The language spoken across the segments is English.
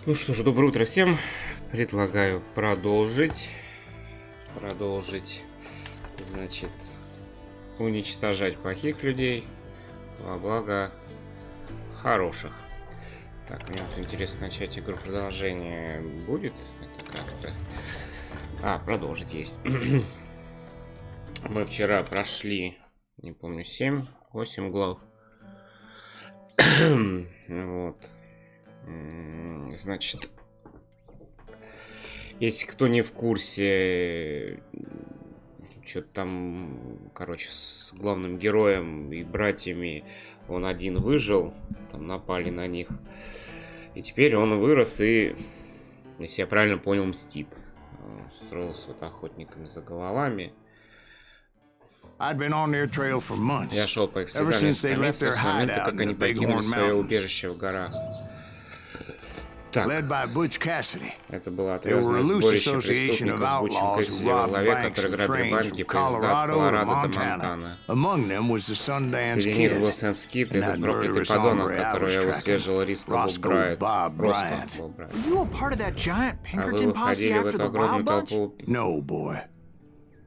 Ну что ж, доброе утро всем. Предлагаю продолжить. Значит, уничтожать плохих людей во благо хороших. Так, мне вот интересно, начать игру продолжение будет? Это как-то... продолжить есть. Мы вчера прошли, не помню, 7-8 глав. Вот. Значит, если кто не в курсе, что-то там, короче, с главным героем и братьями он один выжил, там напали на них. И теперь он вырос и, если я правильно понял, мстит. Устроился вот охотниками за головами. Я шел по их следам несколько месяцев с момента, как они покинули свое убежище в горах. Так, это было отвязное сборище преступников с Бучем Кэссиди во главе, которые грабили банки поезда от Колорадо до Монтаны. Среди них был Сэнс-Кит, этот проклятый подонок, которого я выслеживал, рисковал Брайт. Просто был Брайт. А вы выходили в эту огромную толпу...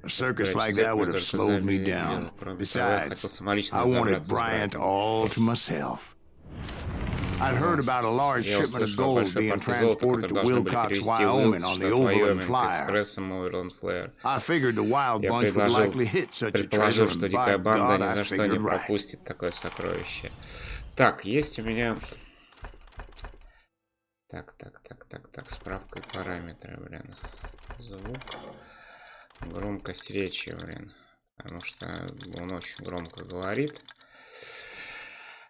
A circus like that would have slowed me down. Besides, I wanted Bryant all to myself. I'd heard about a large shipment of gold being transported to Wilcox, Wyoming on the Overland Flyer. I figured the Wild Bunch would likely hit such a treasure, and by God, I figured right. Такое сокровище. Так, есть у меня... Так, справка и параметры, блин. Звук. Громкость речи, блин. Потому что он очень громко говорит.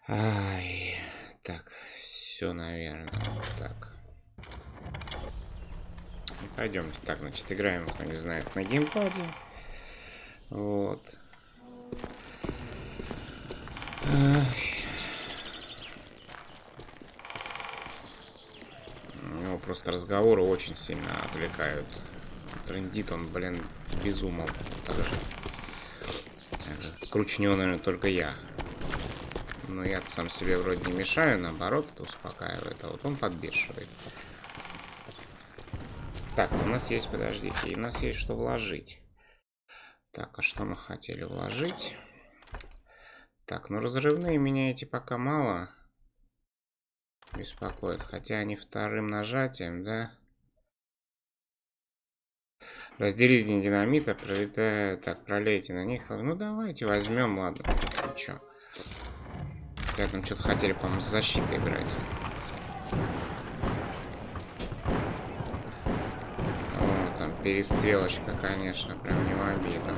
Ай. Так, все, наверное. Так. Пойдемте. Так, значит, играем, кто не знает, на геймпаде. Вот. У него просто разговоры очень сильно отвлекают. Трындит он, блин, безумал. Круче него, наверное, только я. Но я сам себе вроде не мешаю, наоборот, это успокаивает. А вот он подбешивает. Так, у нас есть, подождите, и у нас есть что вложить. Так, а что мы хотели вложить? Так, ну разрывные меня эти пока мало беспокоят. Хотя они вторым нажатием, да? Разделение динамита, пролетая... Так, пролейте на них. Ну, давайте возьмем, ладно, если что. Хотя там что-то хотели, по-моему, с защитой играть. О, там перестрелочка, конечно, прям не в обиду.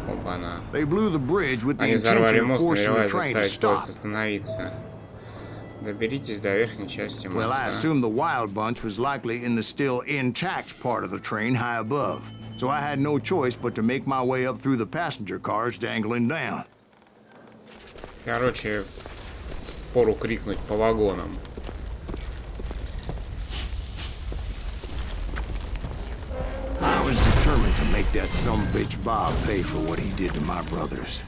Опа-на. Они взорвали мост, намереваясь заставить поезд остановиться. Доберитесь до верхней части моста. Well, I assumed the Wild Bunch was likely in the still intact part of the train high above. So I had no choice but to make my way up through the passenger cars dangling down. Короче, впору крикнуть по вагонам. I was determined to make that sumbitch Bob pay for what he did to my brothers.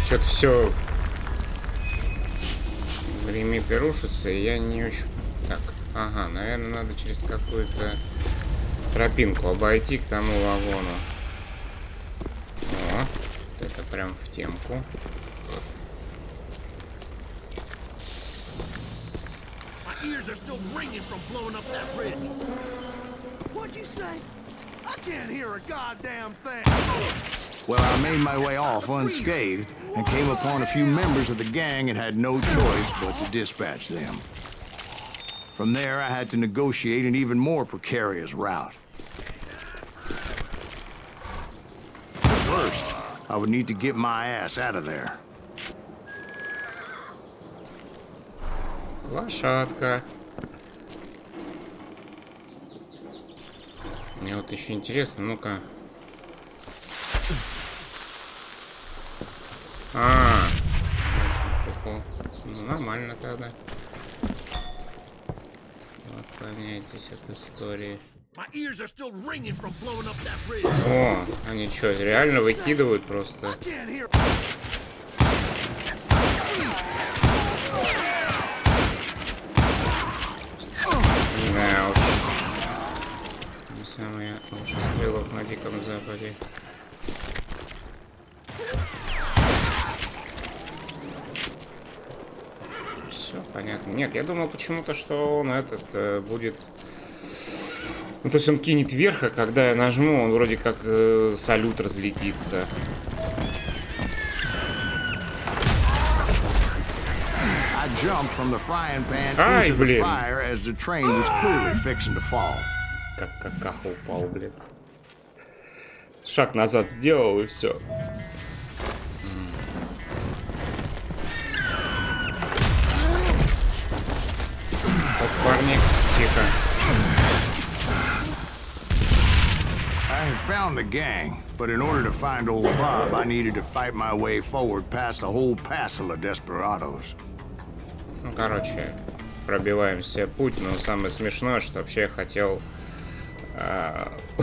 Что-то все гремит и рушится, и я не очень... Так, ага, наверное, надо через какую-то тропинку обойти к тому вагону. О, это прям в темку. Well, I made my way off unscathed and came upon a few members of the gang and had no choice but to dispatch them. From there, I had to negotiate an even more precarious route. First, I would need to get my ass out of there. Лошадка. Мне вот еще интересно, ну-ка. Ну, нормально тогда. Отклоняйтесь от истории. О, они что, реально выкидывают просто? Да уж. Не самый лучший стрелок на Диком Западе. Все понятно. Нет, я думал почему-то, что он этот будет... Ну, то есть он кинет вверх, а когда я нажму, он вроде как салют разлетится. Ай, блин. Как какаха упал, блин. Шаг назад сделал и все. Так, парни, тихо. I had found the gang, but in order to find old Bob, I needed to fight my way forward past a whole passel of desperados. Ну, короче, пробиваем себе путь, но самое смешное, что вообще я хотел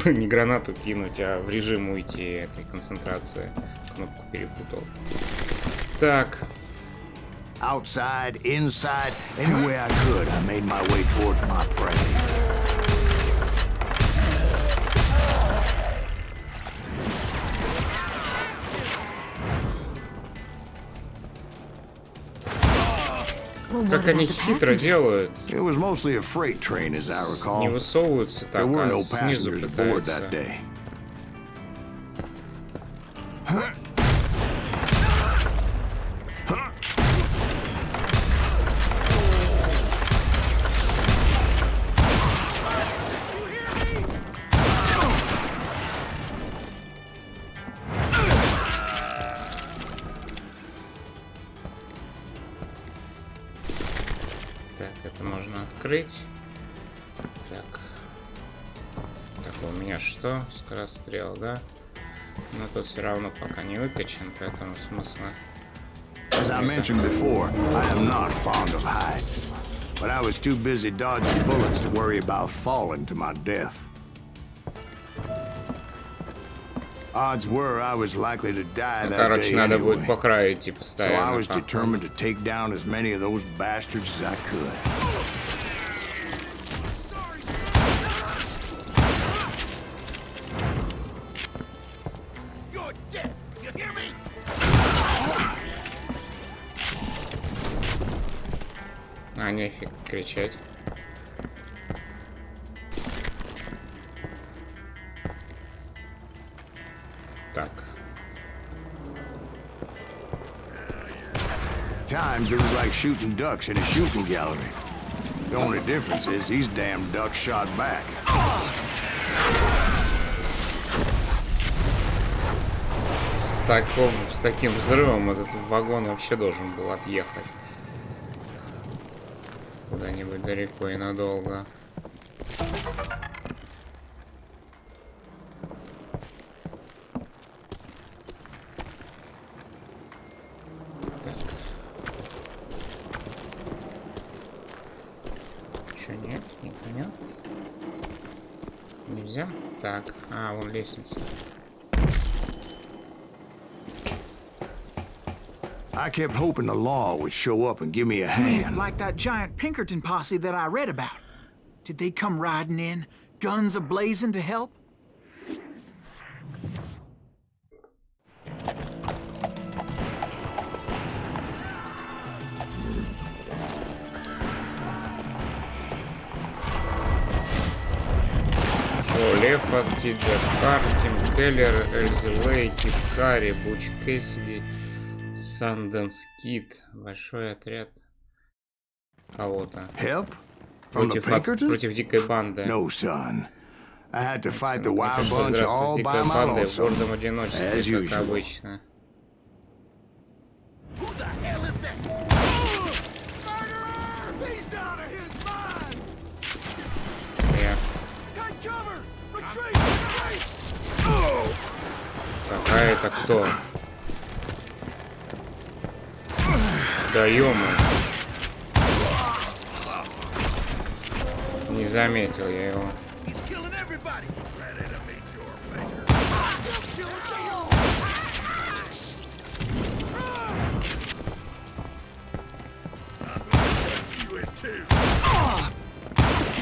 не гранату кинуть, а в режим уйти этой концентрации. Кнопку перепутал. Так. Outside, inside, any way I could, I made my way towards my prey. Как они хитро делают. It was mostly a freight train, as I recall. Не высовываются так, а снизу пытаются. Так, это можно открыть. Так. Так, у меня что? Скорострел, да? Но тут все равно пока не выкачан, поэтому смысла. As I mentioned before, I am not fond of heights. But I was too busy dodging bullets to worry about falling to my death. Odds were I was likely to die that day anyway. So I was determined to take down as many of those bastards as I could. You're dead. You hear me? А, нефиг кричать. Так. Times it was like shooting ducks in a shooting gallery. The only difference is these damn ducks shot back. С таким взрывом этот вагон вообще должен был отъехать. Куда-нибудь далеко и надолго. Нет, не понял. Нельзя? Так, а, вон лестница. I kept hoping the law would show up and give me a hand. Like that giant Pinkerton posse that I read about. Did they come riding in, guns a-blazing to help? Лев Фасти, Джаспар, Тим Келлер, Эльзи Лей, Кит Харри, Буч Кэссиди, Санденс Кид. Большой отряд кого-то. Против дикой банды. No, son. I had to fight the wild bunch all by my lonesome, в гордом одиночестве, как обычно. Какая это кто? Да ё-моё. Не заметил я его.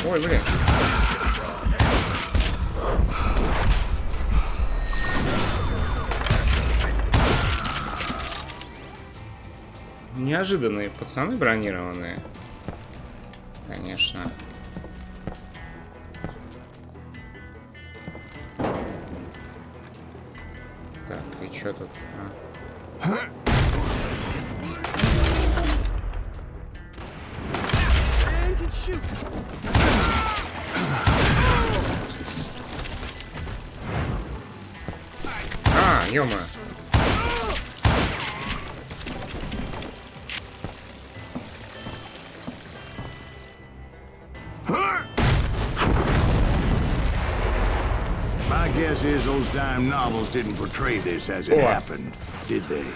Ой, блин. Неожиданные пацаны бронированные. Конечно. Так, и что тут? Ё-моё. My guess is those dime novels didn't portray this as it happened, did they?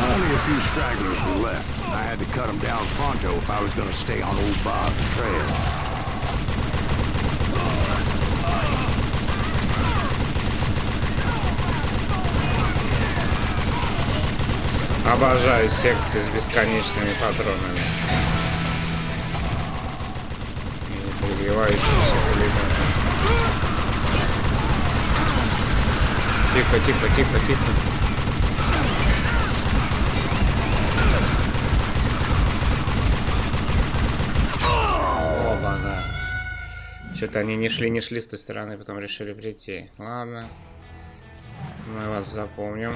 Only a few stragglers were left. I had to cut them down pronto if I was going to stay on old Bob's trail. Обожаю секции с бесконечными патронами. И перегревающимся пулеметом. Тихо, тихо, тихо, тихо. Оба-на. Что-то они не шли с той стороны, потом решили прийти. Ладно. Мы вас запомним.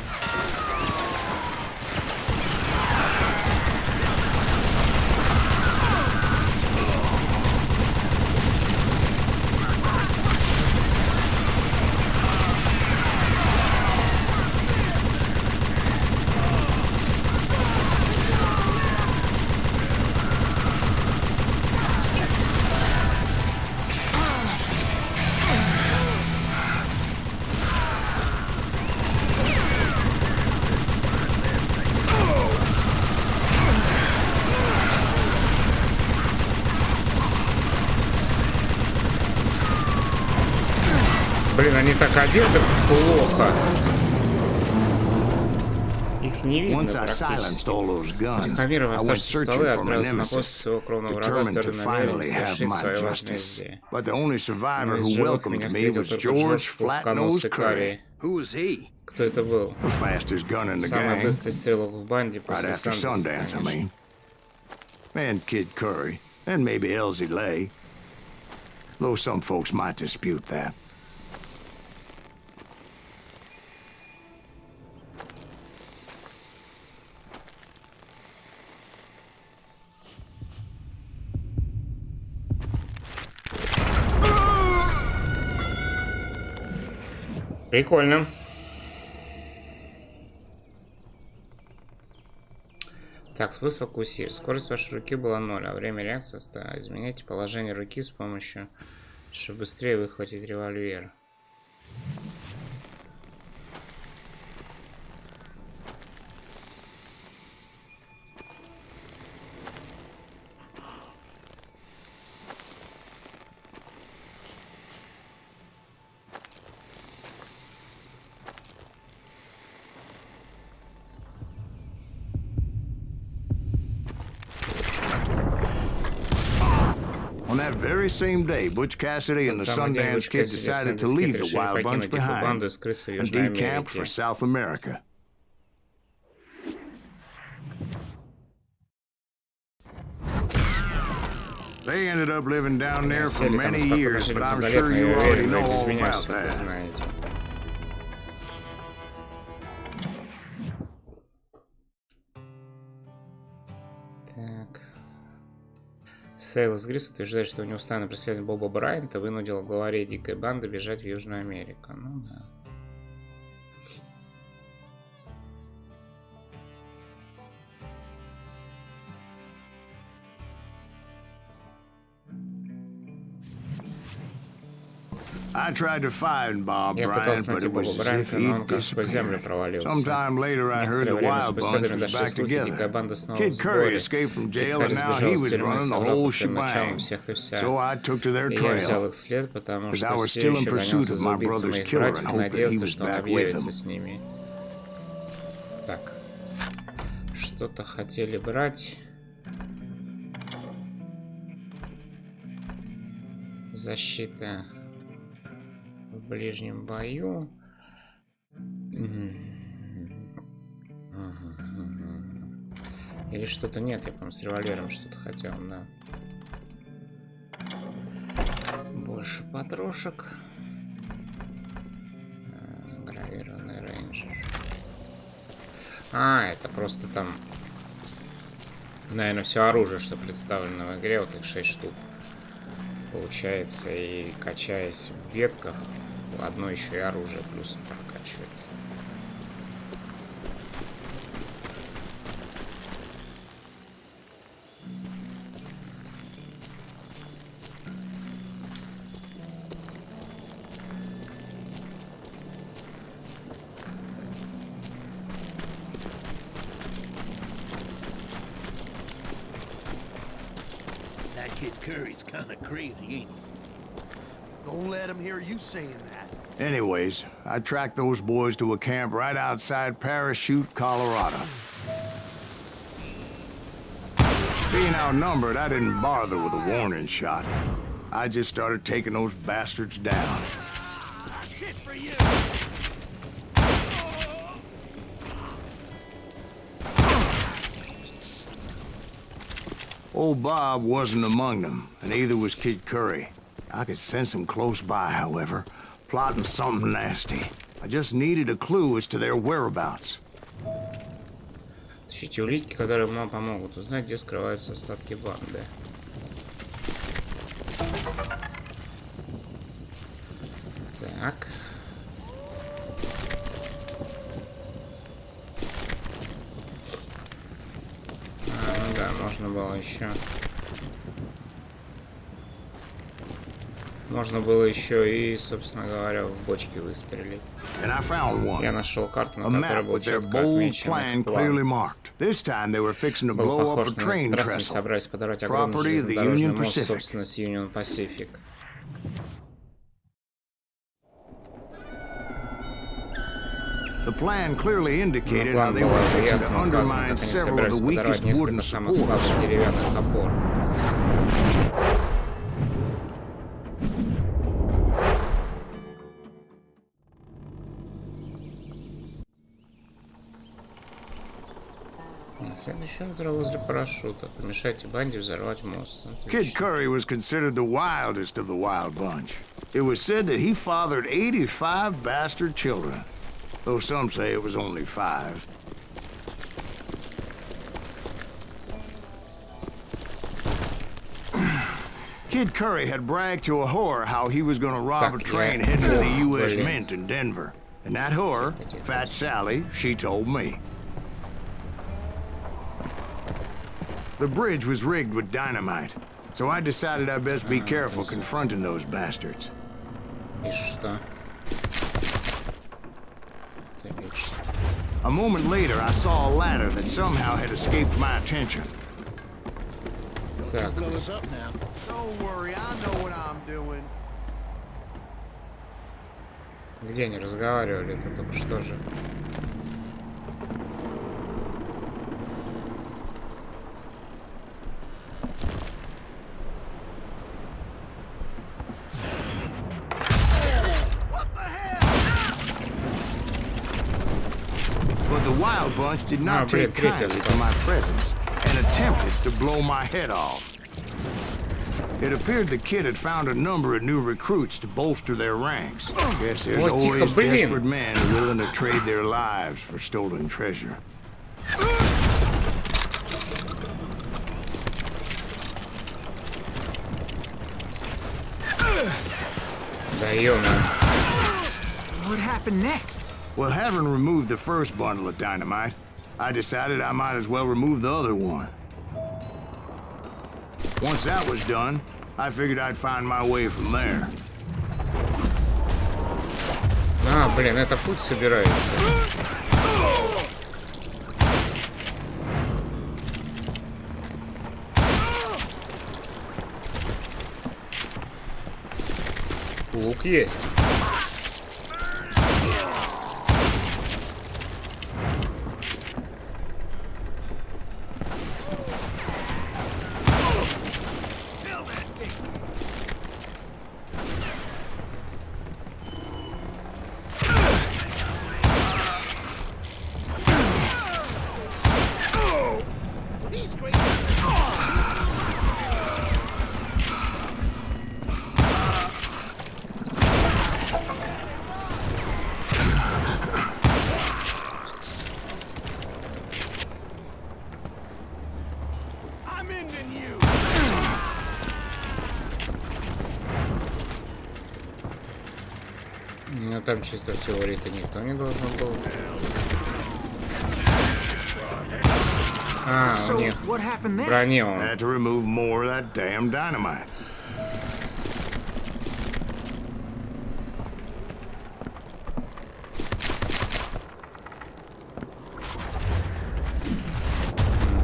Блин, они так одеты плохо. Их не видно практически. Тихомиров оставшиеся столы отправился на пост своего кровного врага с твердым намерением совершить свое возмездие. Но из живых меня встретил только Джордж, плосконосый карий. Кто это был? Самый быстрый стрелок в банде после Сандерса, конечно. And Kid Curry, and maybe Elsie Lay. Though some folks might dispute that. Прикольно. Так, сфокусируй. Скорость вашей руки была 0, а время реакции стало. Изменяйте положение руки с помощью, чтобы быстрее выхватить револьвер. On that very same day, Butch Cassidy and the Sundance Kid decided to leave the Wild Bunch behind and decamp for South America. They ended up living down there for many years, but I'm sure you already know all about that. Сейл из Грис утверждает, что неустанное преследование Боба Брайанта вынудило главарей дикой банды бежать в Южную Америку. Ну да. I tried to find Bob Я Bryant, пытался but найти it was Боба as if Брайанта, но он, he'd кажется, по землю disappeared. провалился. Sometime later, I heard the Некоторое время Wild спустя Bunch время was дошли back слухи, дикая together. банда снова в Kid Curry сборе. escaped from Кид jail, Карри and now сбежал he из was тюрьмы, running the собрал whole по своим началам shebang. всех и вся. So I took to their И я взял trail, их след, потому because I что was все still in еще pursuit гонялся of за my убийцей brother's моих killer братьев and и hoped that he надеялся, was что он back with объявится him. с ними. Так. Что-то хотели брать. Защита в ближнем бою. Или что-то нет, я, по-моему, с револьвером что-то хотел, да. Больше патрошек. Гравированный рейнджер. А, это просто там, наверное, все оружие, что представлено в игре, вот их 6 штук. Получается, и качаясь в ветках, одно еще и оружие плюсом прокачивается. Kid Curry's kind of crazy, ain't he? Don't let him hear you saying that. Anyways, I tracked those boys to a camp right outside Parachute, Colorado. Being outnumbered, I didn't bother with a warning shot. I just started taking those bastards down. Shit for you! Old Bob wasn't among them, and neither was Kid Curry. I could sense him close by, however, plotting something nasty. I just needed a clue as to their whereabouts. Ищите улики, которые вам помогут узнать, где скрываются остатки банды. Так. Ну да, можно было еще. Можно было еще и, собственно говоря, в бочке выстрелить. Я нашел карту, на которой был четко отмечен план. Был похож на трассу, собрались подорвать огромный железнодорожный мост, собственность Union Pacific. The plan clearly indicated how they were fixing to undermine several of the weakest wooden supports. Следующее утро возле парашюта. Помешайте банде взорвать мост. Kid Curry was considered the wildest of the Wild Bunch. It was said that he fathered 85 bastard children, though some say it was only 5. Kid Curry had bragged to a whore how he was going to rob a train heading to the U.S. Mint in Denver. And that whore, Fat Sally, she told me. The bridge was rigged with dynamite, so I decided I'd best be careful confronting those bastards. A moment later, I saw a ladder that somehow had escaped my attention. Don't blow us up now. Don't worry, I know what I'm doing. Где они разговаривали? Это только что же. The Wild Bunch did not take kindly to my presence and attempted to blow my head off. It appeared the kid had found a number of new recruits to bolster their ranks. Guess there's always desperate men willing to trade their lives for stolen treasure. What happened next? Well, having removed the first bundle of dynamite, I decided I might as well remove the other one. Once that was done, I figured I'd find my way from there. А, блин, это путь собирается. Лук есть. Ну там чисто в теории-то никто не должен был. А, у них брони он. Had to remove more of that damn dynamite.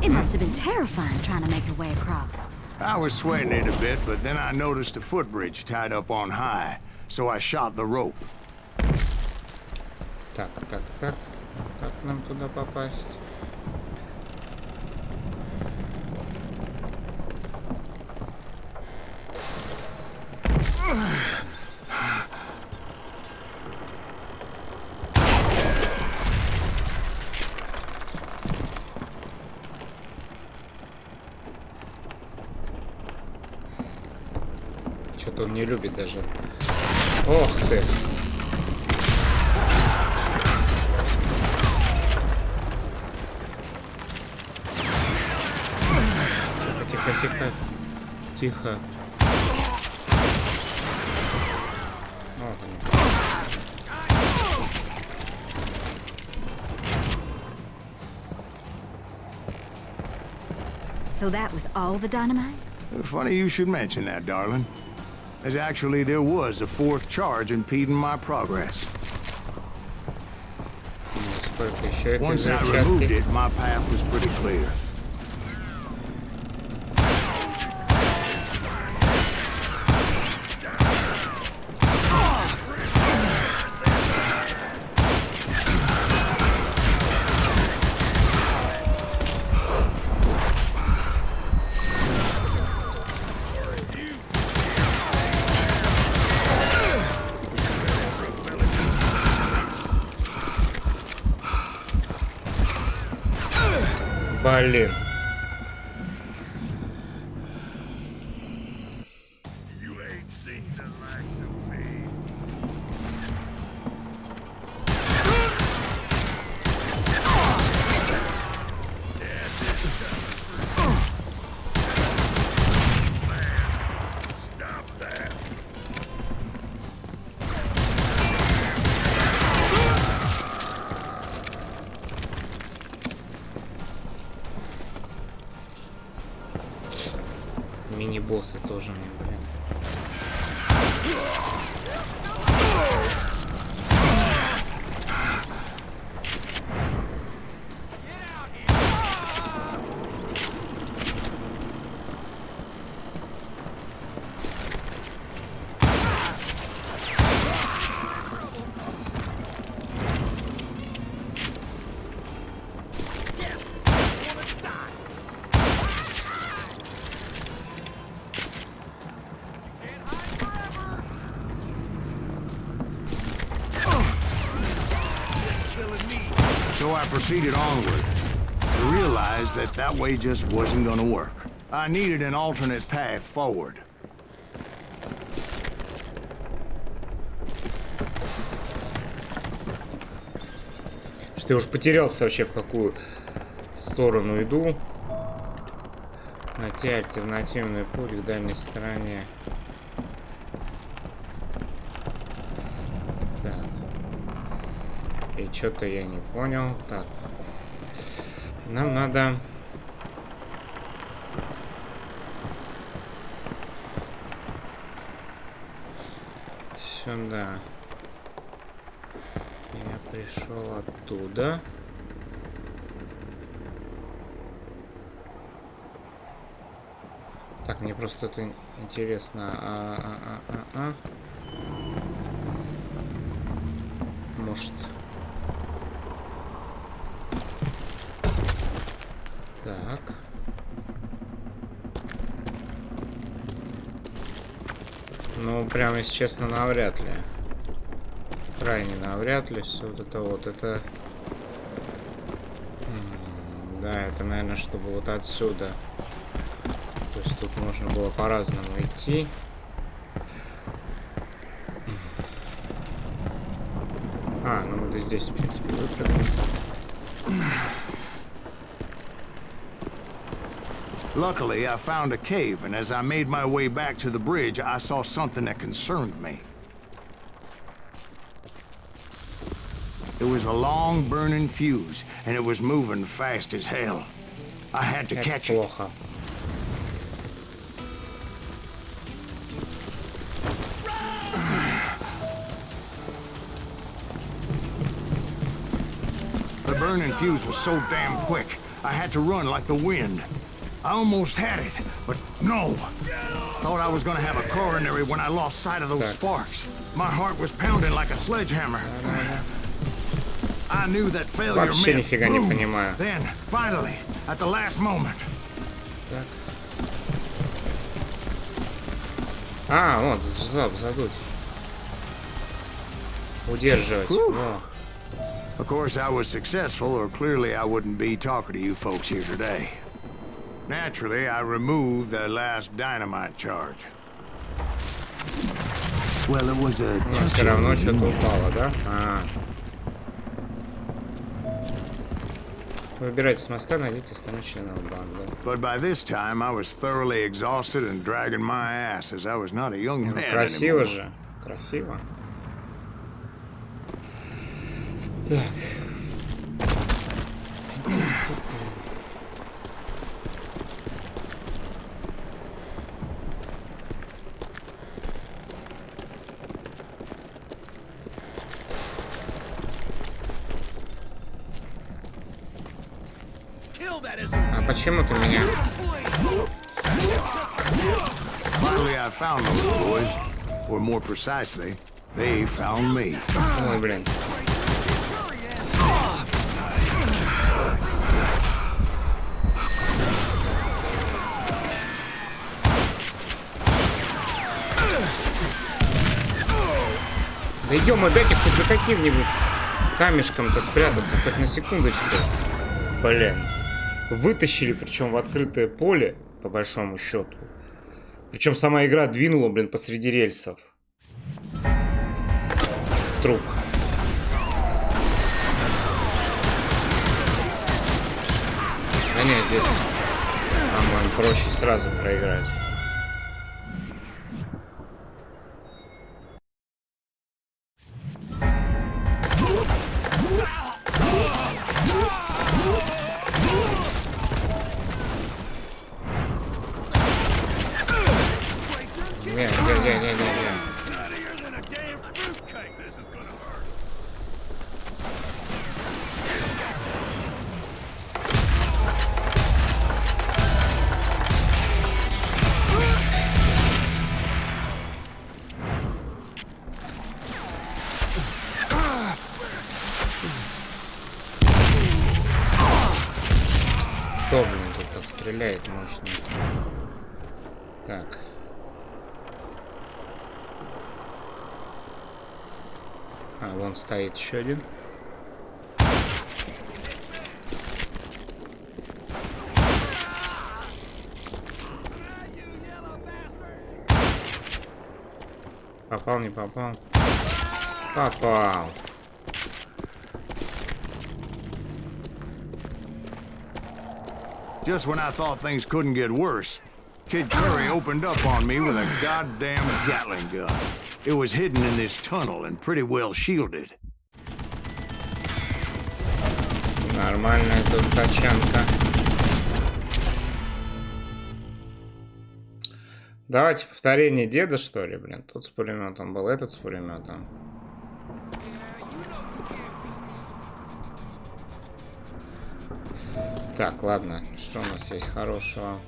It must have been terrifying trying to make your way across. I was sweating it a bit, but then I noticed a footbridge tied up on high, so I shot the rope. Так. Как нам туда попасть? Что-то он не любит даже. Ох ты! Тихо. Вот они. So that was all the dynamite? Funny you should mention that, darling. As actually there was a fourth charge impeding my progress. Once I removed it, my path was pretty clear. Блин. Мини-боссы тоже мне, блин. So I proceeded onward. I realized that that way just wasn't gonna work. I needed an alternate path forward. Что я уж потерялся вообще, в какую сторону иду. Найти альтернативный путь к дальней стороне. Так. И что-то я не понял. Так. Нам надо... Сюда. пришел оттуда. Так, мне просто это интересно. Может. Так. Ну, прям, если честно, навряд ли. Крайне навряд ли. Все вот это вот. Это... Да, это, наверное, чтобы вот отсюда. То есть тут можно было по-разному идти. А, ну вот и здесь, в принципе, выпрыгнем. Luckily, I found a cave, and as I made my way back to the bridge, I saw something that concerned me. It was a long burning fuse, and it was moving fast as hell. I had to catch it. The burning fuse was so damn quick, I had to run like the wind. I almost had it, but no. Thought I was gonna have a coronary when I lost sight of those sparks. My heart was pounding like a sledgehammer. I knew that failure meant boom. Then, finally, at the last moment. А, вот, задуть. Удерживать. Of course, I was successful, or clearly I wouldn't be talking to you folks here today. Naturally, I removed the last dynamite charge. Well, it was a все равно что-то упало, да? Выбирайте с моста, найдите остальных членов банды. But by this time, I was thoroughly exhausted and dragging my ass, as I was not a young man anymore. Красиво же, красиво. Так. А почему ты меня? Finally, I found those boys, or more precisely, they found me. Ой, блин. Да ё-моё, дайте хоть за каким-нибудь камешком-то спрятаться, хоть на секундочку. Блин. Вытащили, причем в открытое поле, по большому счету. Причем сама игра двинула, блин, посреди рельсов. Труп. А нет, здесь, по-моему, проще сразу проиграть. Не. Кто, блин, тут так стреляет мощно? Так. А, вон стоит еще один. Попал, не попал? Попал. Just when I thought things couldn't get worse, Kid Curry opened up on me with a goddamn Gatling gun. It was hidden in this tunnel and pretty well shielded. Нормальная тут тачанка. Давайте повторение деда, что ли, блин. Тут с пулеметом был, этот с пулеметом. Так, ладно, что у нас есть хорошего?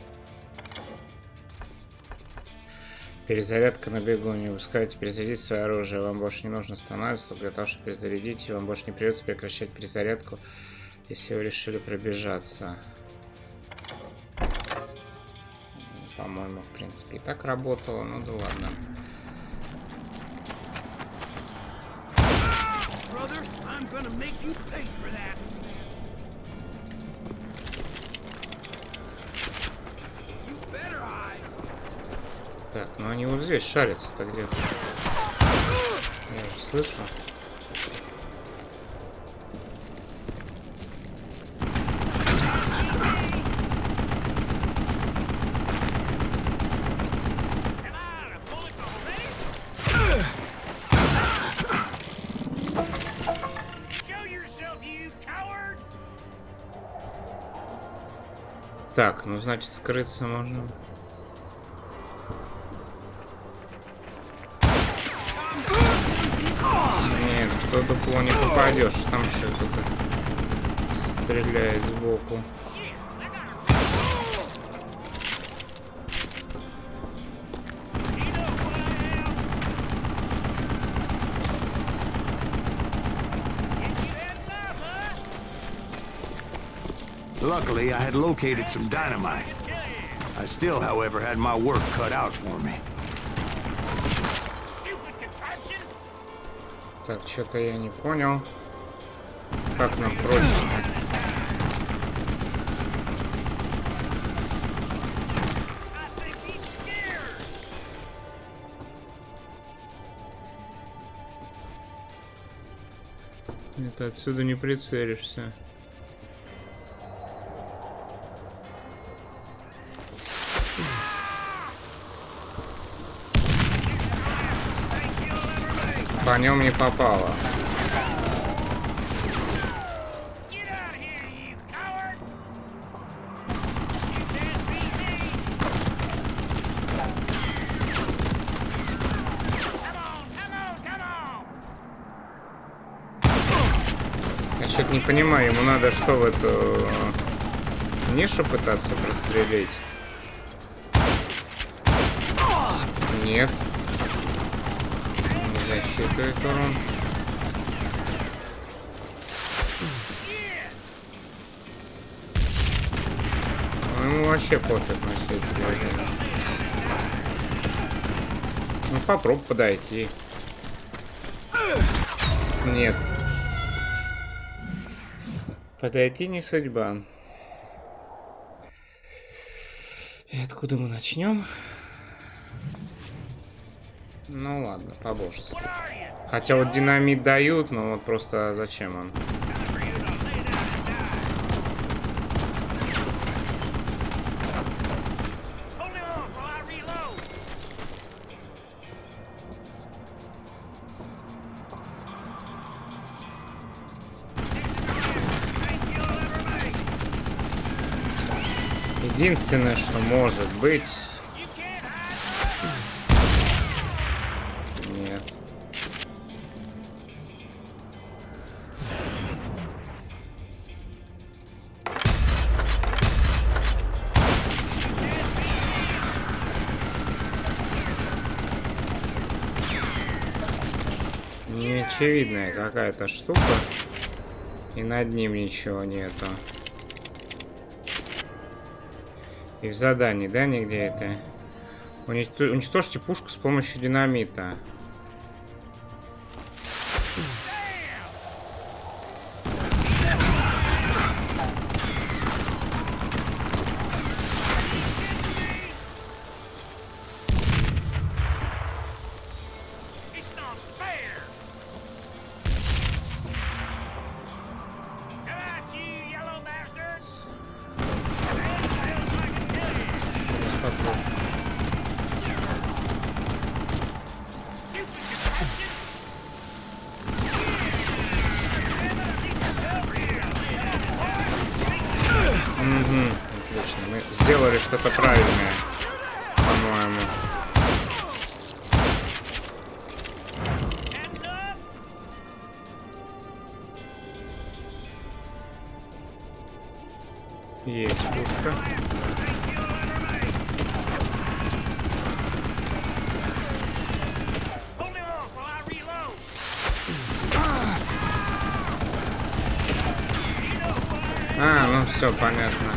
Перезарядка на бегу. Не упускайте перезарядить свое оружие. Вам больше не нужно останавливаться для того, чтобы перезарядить. И вам больше не придется прекращать перезарядку, если вы решили пробежаться. По-моему, в принципе, и так работало. Ну да ладно. Так, ну они вот здесь шарятся-то где-то. Я же слышу. Так, ну значит скрыться можно. Нет, в то дупло не попадешь, там еще кто-то стреляет сбоку. Luckily, I had located some dynamite. I still, however, had my work cut out for me. Так, что-то я не понял. Как нам проще-то? Это отсюда не прицелишься. По нем не попало. Я что-то не понимаю, ему надо что, в эту нишу пытаться прострелить? Нет. Засчитывает урон. Ему вообще пофиг на все эти движения. Ну попробуй подойти. Нет. Подойти не судьба. И откуда мы начнем? Ну ладно, по-божески. Хотя вот динамит дают, но вот просто зачем он? Единственное, что может быть... Нет. Неочевидная какая-то штука. И над ним ничего нету. И в задании, да, нигде это? Уничтожьте пушку с помощью динамита. Отлично, мы сделали что-то правильное, по-моему. Есть пушка. А, ну все понятно.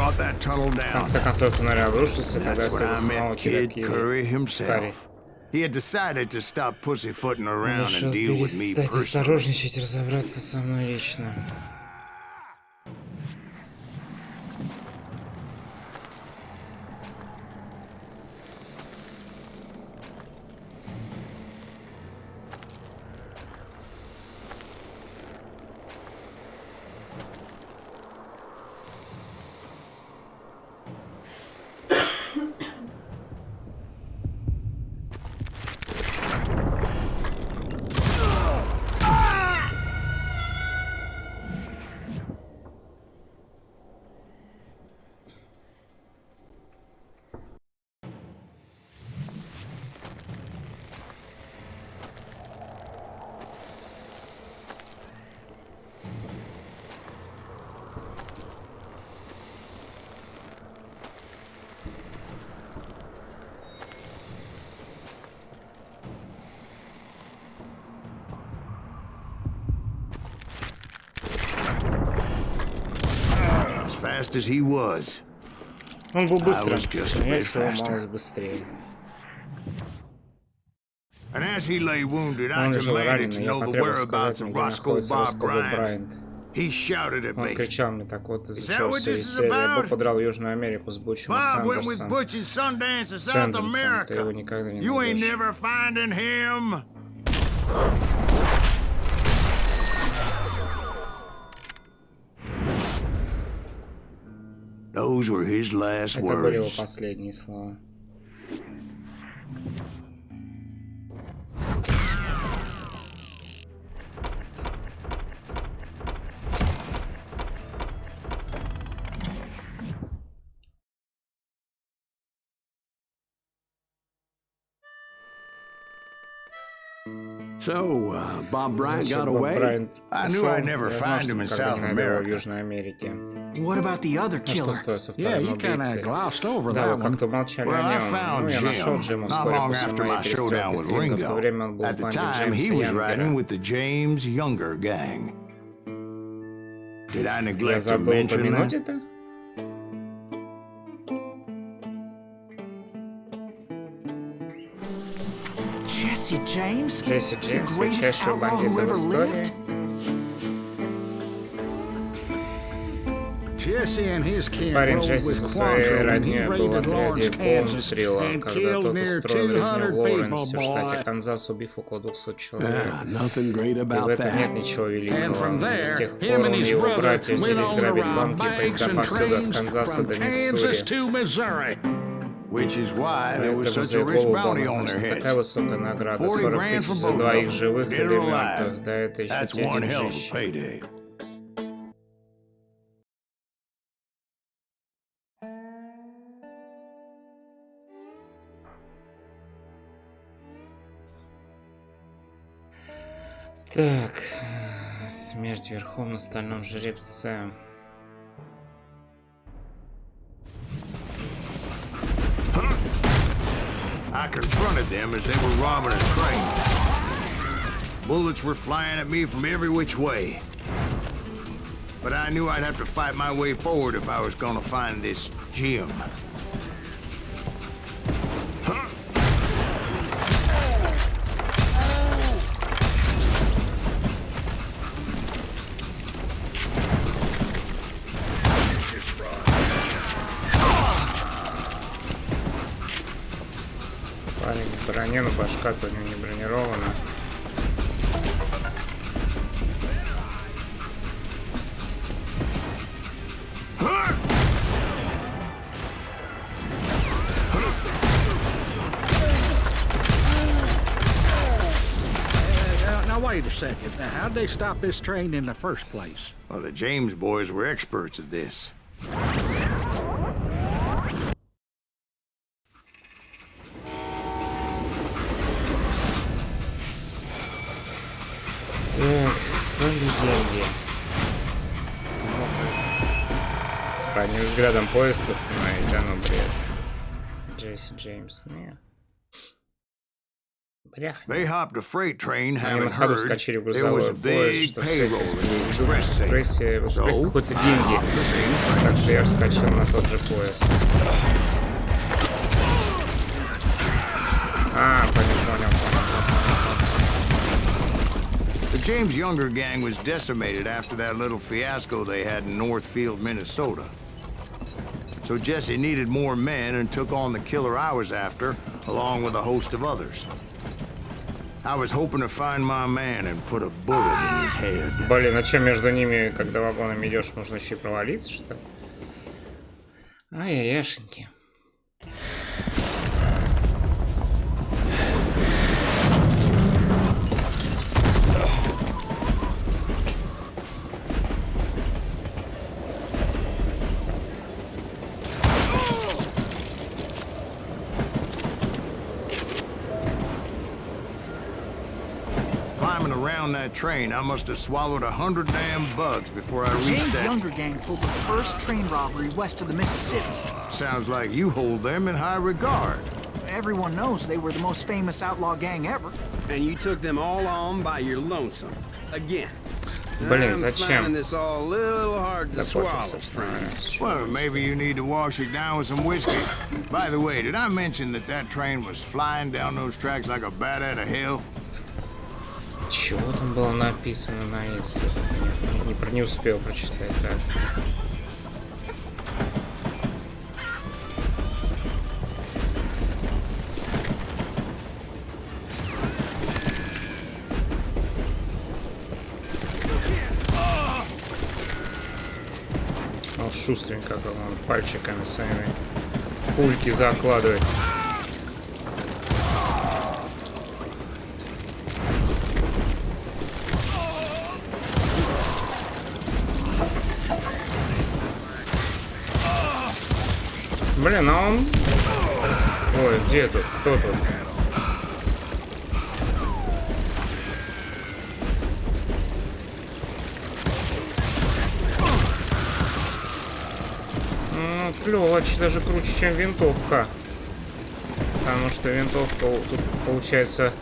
В конце концов, туннель обрушился, когда That's when I остался снова met Kid Кирилл Curry Карри. himself. He had decided to stop pussyfooting around Решил and deal with me перестать personally. осторожничать, разобраться со мной лично. As fast as he was, Он был I быстрым, was just a я bit шел faster. малость быстрее. And as he lay wounded, I Он лежал demanded раненый, to я know the потребовал whereabouts сказать, of где Roscoe находится Bob Роско Боб Bryant. Брайант. He shouted at Он me. кричал мне, так вот, Is из-за that чего what все this из is серии. about? Боб подрал Южную Америку с Бутчем и Bob went with Сандерсом. Butch and Sundance to South Сандерсом, ты его America. никогда не You ain't найдешь. never finding him. Those were his last Это были его words. последние слова. So, Bob Bryant Значит, got Боб away? Брайант I knew ушел. I'd never Я знал, find что him in никогда South не найду его в America. Южной Америке. What about the other А что killer? стоит со Yeah, вторым you kind of убийцей? glossed over Да, that вы one. как-то молчали Well, о I нем. found Ну, я нашел Jim Джима not вскоре long после after моей my showdown перестрелки with с Рингом. В то Ringo. время он был At в the банде time, he Джеймса was riding Янгера. with the James Younger gang. Did I Я neglect to забыл mention упомянуть that? это? Jesse James? Джесси The Джеймс, greatest величайший outlaw бандит who в ever истории. lived? Jesse and his kin Парень rolled Джесси with со своей Quantrill when he родней был в raided Lawrence, отряде Kansas, Контрила, and когда killed тот near устроил резню 200 в people, Лоуренсе, в штате boy. Канзас, убив около 200 человек. Ah, nothing great И в about этом нет that. ничего And великого. from С there, тех him пор and он и his его brother братья went взялись on to грабить rob банки и banks поезда and повсюду от trains Канзаса from до Kansas Миссури. to Missouri. Which is why there Это was such за a rich голову bounty была on their назначена такая heads. высокая награда. 40 40 grand for тысяч за both of двоих them, живых dead или or мертвых. alive. Да это еще That's те one hell of a деньжищи. payday. Так, смерть верхом на стальном жеребце. I confronted them as they were robbing a train. Bullets were flying at me from every which way. But I knew I'd have to fight my way forward if I was gonna find this Jim. Парень в броне, но башка-то у него не бронирована. Now, wait a second. Now, how'd they stop this train in the first place? Well, the James boys were experts at this. одним взглядом поезд остановить, да, ну бред. Джесси Джеймс, нет. They hopped a freight train, Они having на ходу heard вскочили в there was a грузовой поезд, big что payroll in the express в sale. экспрессе находятся деньги. the same train. Так что я вскочил на тот же поезд. Понял. The James Younger gang was decimated after that little fiasco they had in Northfield, Minnesota. So Jesse needed more men and took on the killer I was after, along with a host of others. I was hoping to find my man and put a bullet in his head. Блин, а чем между ними, когда вагонами идешь, можно еще и провалиться, что ли? Ай-яшеньки. Climbing around that train, I must have swallowed 100 damn bugs before I reached James that. Younger gang pulled the first train robbery west of the Mississippi. Sounds like you hold them in high regard. Everyone knows they were the most famous outlaw gang ever. And you took them all on by your lonesome. Again. Блин, I'm зачем? finding this all a little hard to swallow, Закончился, friend. Well, maybe you need to wash it down with some whiskey. By the way, did I mention that that train was flying down those tracks like a bat out of hell? Чего там было написано на X? Не успел прочитать, так. Он шустренько, как он пальчиками своими пульки закладывает. Блин, а он... Ой, где тут? Кто тут? Ну, клёво, даже круче, чем винтовка. Потому что винтовка тут получается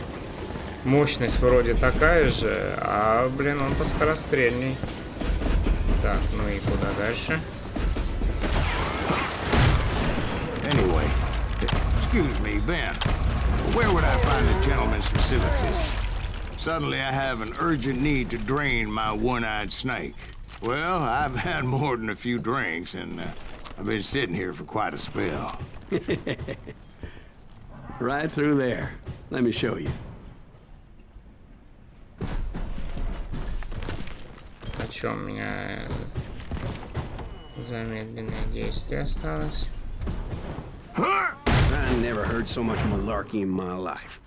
мощность вроде такая же, а, блин, он поскорострельней. Так, ну и куда дальше? Anyway, excuse me, Ben. Where would I find the gentleman's facilities? Suddenly I have an urgent need to drain my one-eyed snake. Well, I've had more than a few drinks, and I've been sitting here for quite a spell. Right through there. Let me show you. А чё у меня замедленное действие осталось? I never heard so much malarkey in my life.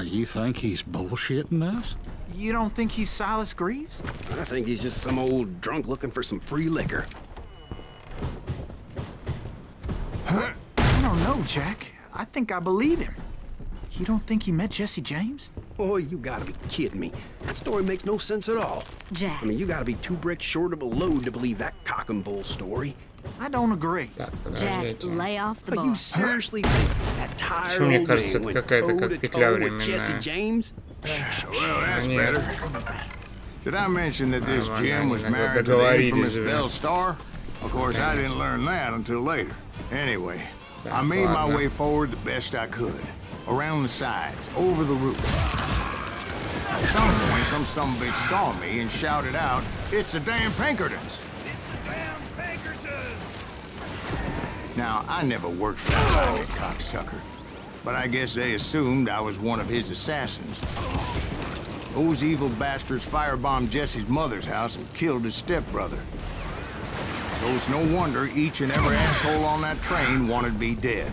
You think he's bullshitting us? You don't think he's Silas Greaves? I think he's just some old drunk looking for some free liquor. I don't know, Jack. I think I believe him. You don't think he met Jesse James? Boy, you gotta be kidding me. That story makes no sense at all. Jack. I mean, you gotta be 2 bricks short of a load to believe that cock and bull story. I don't agree. Так, Jack, подождите. lay off the But you bar. seriously think that tired Почему мне old кажется, man это went какая-то как петля toe-to-toe with Jesse временная? James? Well, that's Нет. better. Did I mention that this Нормально, Jim was они married to the договорились infamous же. Belle Star? Of course, I didn't learn that until later. Anyway, I made my ладно. way forward the best I could. Around the sides, over the roof. At some point, some sumbitch saw me and shouted out, "It's the damn Pinkertons!" Now, I never worked for that ragged cocksucker, but I guess they assumed I was one of his assassins. Those evil bastards firebombed Jesse's mother's house and killed his stepbrother. So it's no wonder each and every asshole on that train wanted me dead.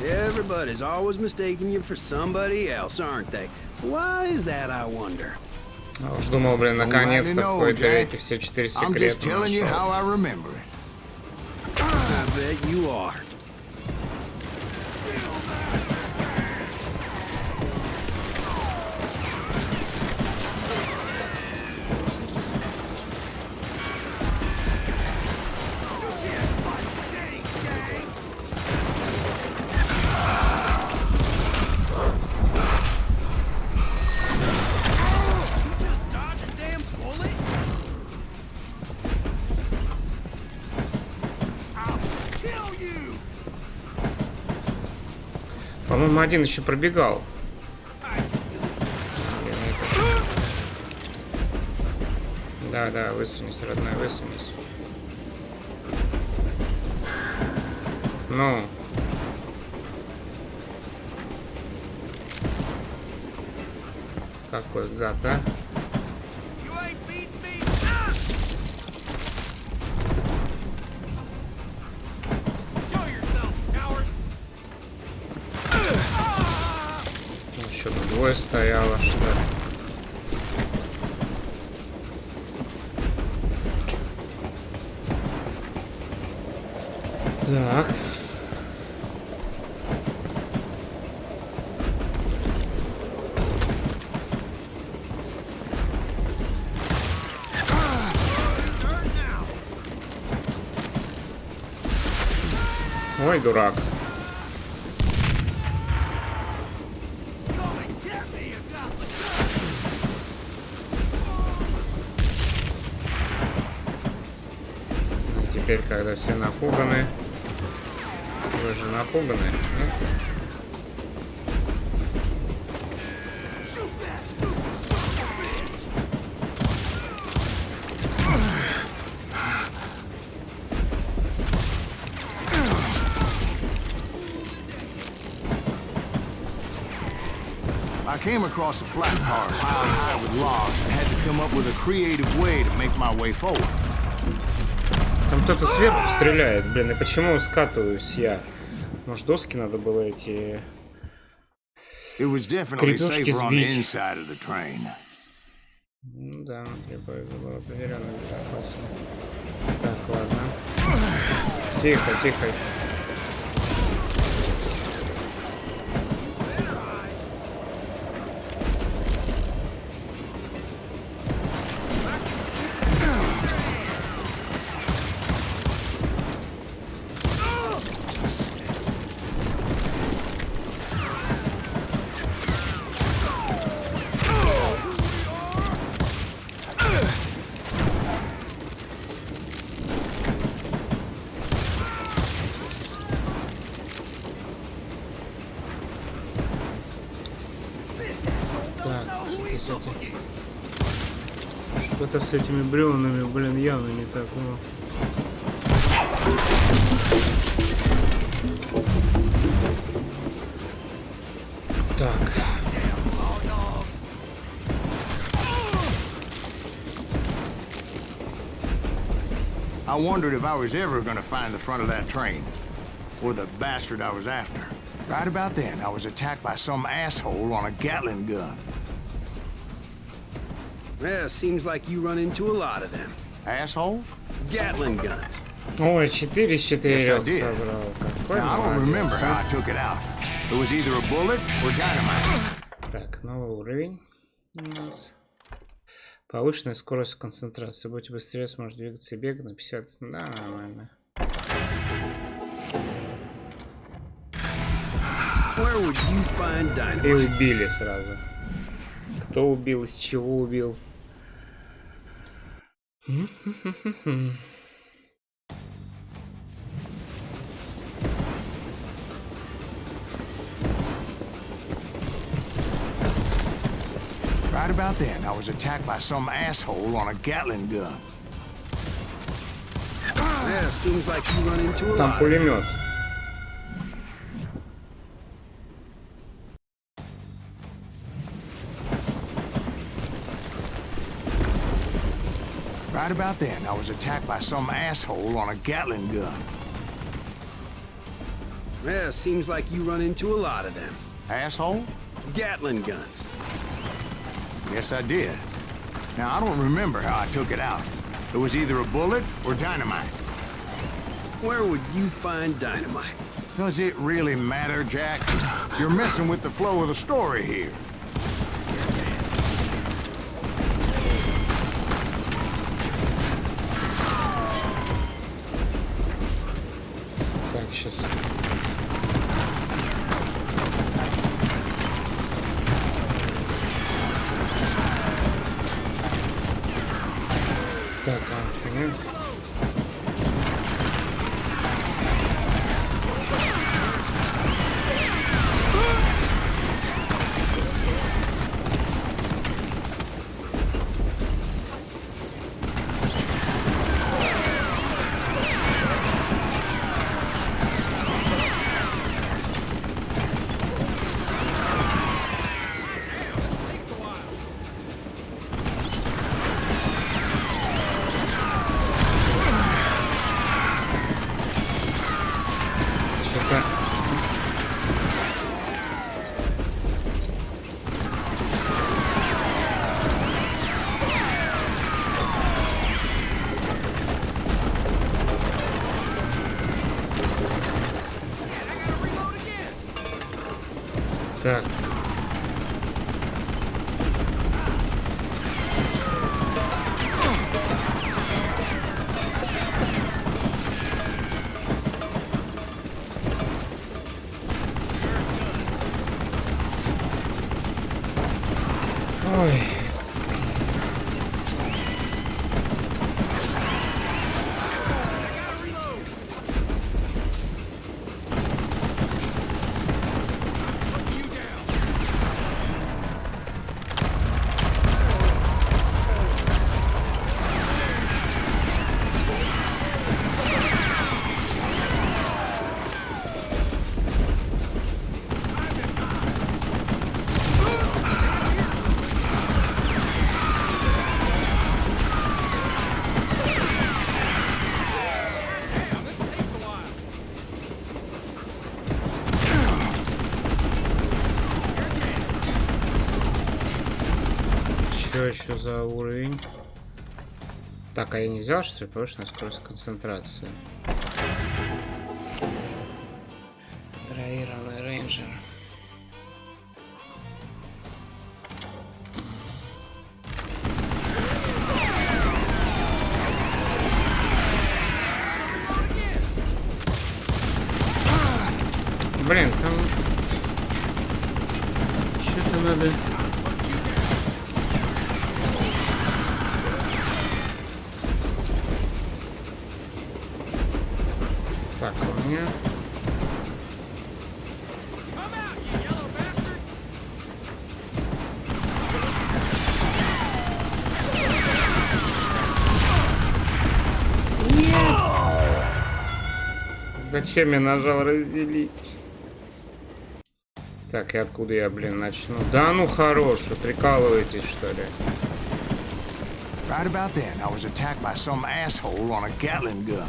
Everybody's always mistaking you for somebody else, aren't they? Why is that, I wonder? Я уж думал, блин, наконец-то в know, какой-то Jack. веке все 4 I'm just секрета telling you нашел. how I remember it. I bet you are. По-моему, один еще пробегал. Да, да, высунись, родной, высунись. Ну. Какой гад, а? Еще тут двое стояло, что ли? Так. Ой, дурак. И теперь, когда все напуганы, вы же напуганы, нет? I came across a flat part piled high with logs and had to come up with a creative way to make my way forward. Там кто-то сверху стреляет, блин, и почему скатываюсь я? Может, доски надо было эти крепежки сбить? Ну да, требуется было проверено безопасно. Так, ладно. Тихо, тихо. Что-то с этими бревнами, блин, явно не так, ну. Так. I wondered if I was ever going to find the front of that train, or the bastard I was after. Right about then, I was attacked by some asshole on a Gatling gun. Yeah, seems like you run into a lot of them. Asshole? Gatling guns. Ой, 4 из 4 Yes, I did. собрал. Какой Now, I don't remember how I took it out. It was either a bullet or dynamite. Так, новый уровень у нас. Повышенная скорость концентрации. Будьте быстрее, сможете двигаться и бегать на 50. Да, нормально. Where would you find dynamite? И убили сразу. Кто убил, из чего убил? Right about then, I was attacked by some asshole on a Gatling gun. Yeah, seems like you run into a Там lot. пулемет. Right about then, I was attacked by some asshole on a Gatling gun. Yeah, seems like you run into a lot of them. Asshole? Gatling guns. Yes, I did. Now, I don't remember how I took it out. It was either a bullet or dynamite. Where would you find dynamite? Does it really matter, Jack? You're messing with the flow of the story here. Так, сейчас. Так, ладно. Так. Ой. Что еще за уровень? Так, а я не взял, что ли, повышенная скорость концентрации? Драйвированный рейнджер. Блин, там что-то надо. Так, у меня... Нет! Зачем я нажал разделить? Так, и откуда я, блин, начну? Да ну хорош, вы прикалываетесь, что ли? Right about then, I was attacked by some asshole on a Gatling gun.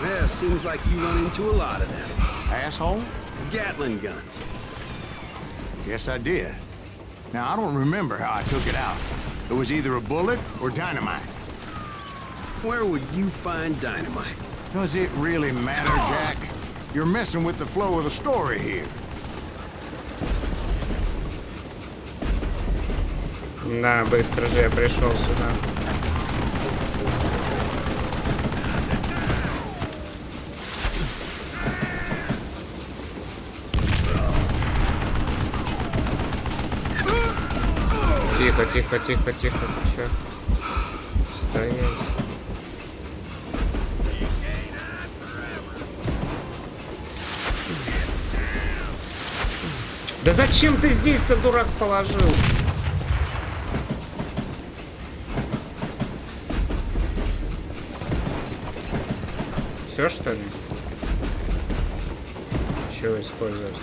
Yeah, seems like you run into a lot of them. Asshole? Gatling guns. Yes, I did. Now, I don't remember how I took it out. It was either a bullet or dynamite. Where would you find dynamite? Does it really matter, Jack? You're messing with the flow of the story here. Да, быстро же я пришел сюда. Тихо, тихо, тихо, тихо, ты чё? Стоять. Да зачем ты здесь-то, дурак, положил? Все, что ли? Чего использовать?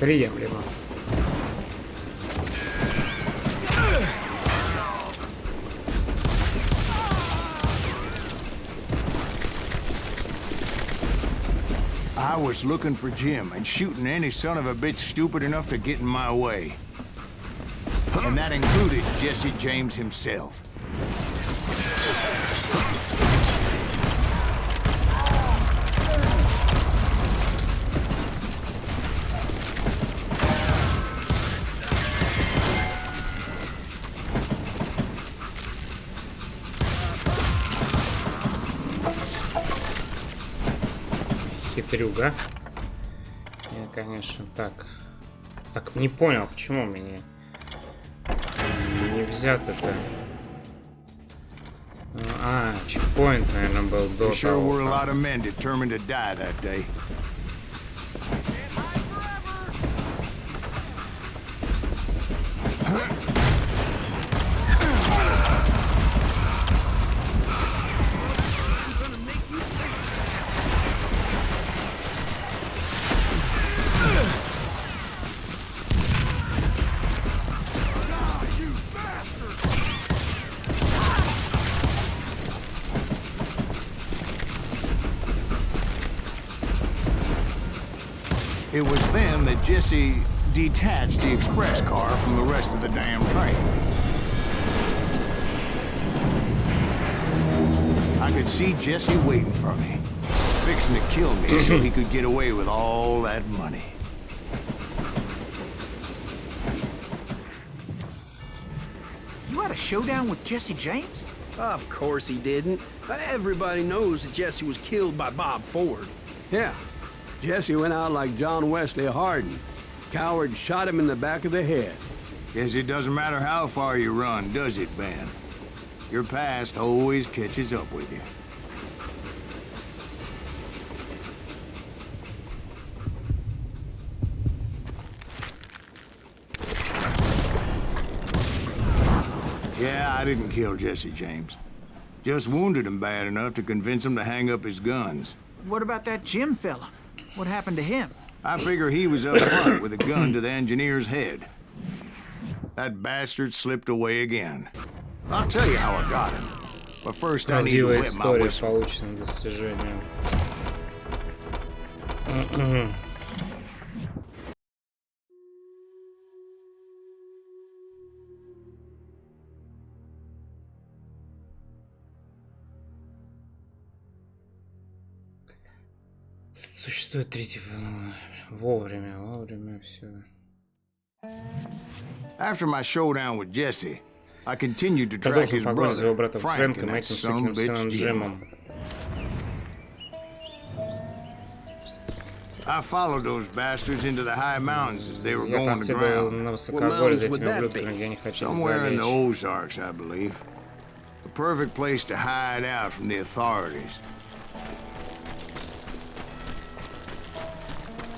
Приемлемо. I was looking for Jim and shooting any son of a bitch stupid enough to get in my way. And that included Jesse James himself. Хитрюга. Я, конечно, так не понял, почему меня не взят это. А, чекпоинт, наверное, был до того. It was then that Jesse detached the express car from the rest of the damn train. I could see Jesse waiting for me, fixing to kill me so he could get away with all that money. You had a showdown with Jesse James? Of course he didn't. Everybody knows that Jesse was killed by Bob Ford. Yeah. Jesse went out like John Wesley Hardin. Coward shot him in the back of the head. Guess it doesn't matter how far you run, does it, Ben? Your past always catches up with you. Yeah, I didn't kill Jesse James. Just wounded him bad enough to convince him to hang up his guns. What about that Jim fella? What happened to him? I figure he was up front with a gun to the engineer's head. That bastard slipped away again. I'll tell you how I got him. But first I need to Правдивая whip my история whistle. полученным достижением. Существует третий вовремя все. After my showdown with Jesse, I continued to track Продолжил his погоню за его brother, братом Frank, Фрэнком and и that этим son of сукиным a сыном bitch Jim. Джимом. I followed those bastards into the high mountains as they were Я going to последовал ground. на высокогорье за этими ублюдками, be? где они хотели Somewhere in the залечь. Ozarks, I believe. A perfect place to hide out from the authorities.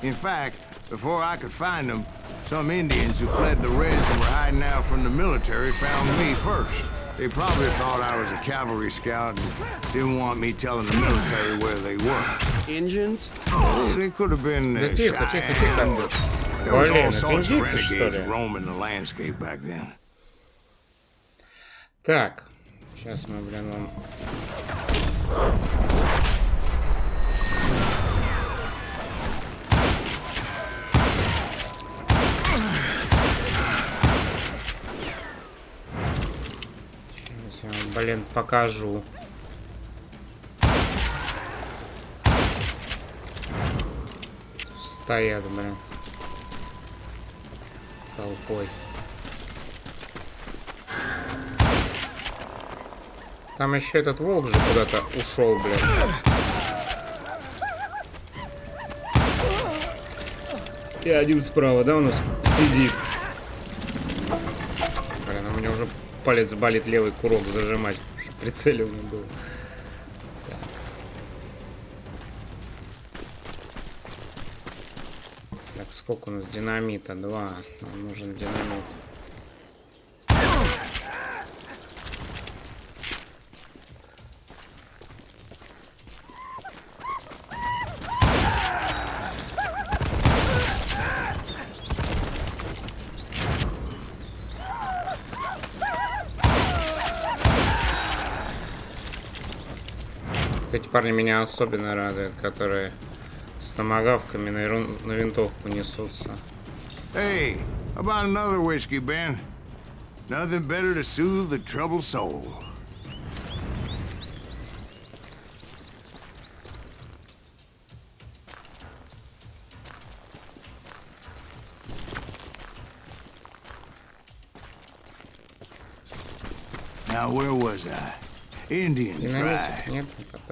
In fact, before I could find them, some Indians who fled the Reds and were hiding out from the military found me first. They probably thought I was a cavalry scout and didn't want me telling the military where they were. Engines? They could have been Да тихо, тихо, тихо. There was all Блин, sorts of индийцы, что renegades ли? roaming the landscape back then. Так, сейчас мы, блин, вам... Сейчас я вам, блин, покажу. Стоят, блин. Толпой. Там еще этот волк же куда-то ушел, блин. И один справа, да, у нас сидит. Блин, у меня уже палец болит левый курок зажимать, чтобы прицеливание было. Так, сколько у нас динамита? 2. Нам нужен динамит. Эти парни меня особенно радуют, которые с томагавками на винтовку несутся. Hey, how about another whiskey, Ben? Nothing better to soothe the troubled soul. Now, where was I? Indian Динамитик tribe. нет,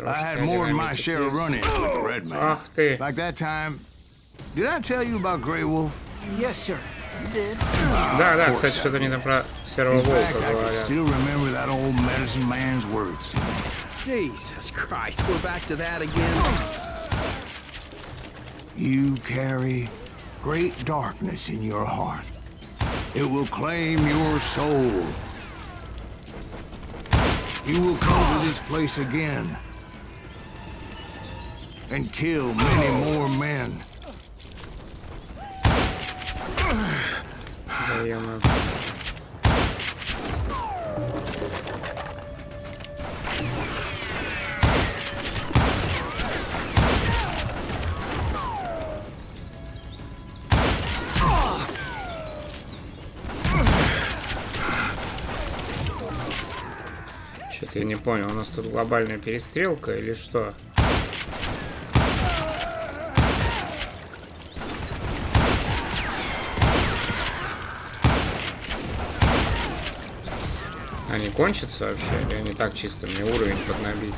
I had more than my share of run-ins with the red man. Ах ты! Like that time. Did I tell you about Grey Wolf? Yes, sir. You did. Да, да, кстати, что-то они там про серого In волка fact, I can говорят. still remember that old medicine man's words to me. Jesus Christ, we're back to that again. You carry great darkness in your heart. It will claim your soul. You will come to this place again and kill many more men. Да, ё-моё. Так, я не понял, у нас тут глобальная перестрелка или что? Они кончатся вообще? Или они так чисто мне уровень поднабить?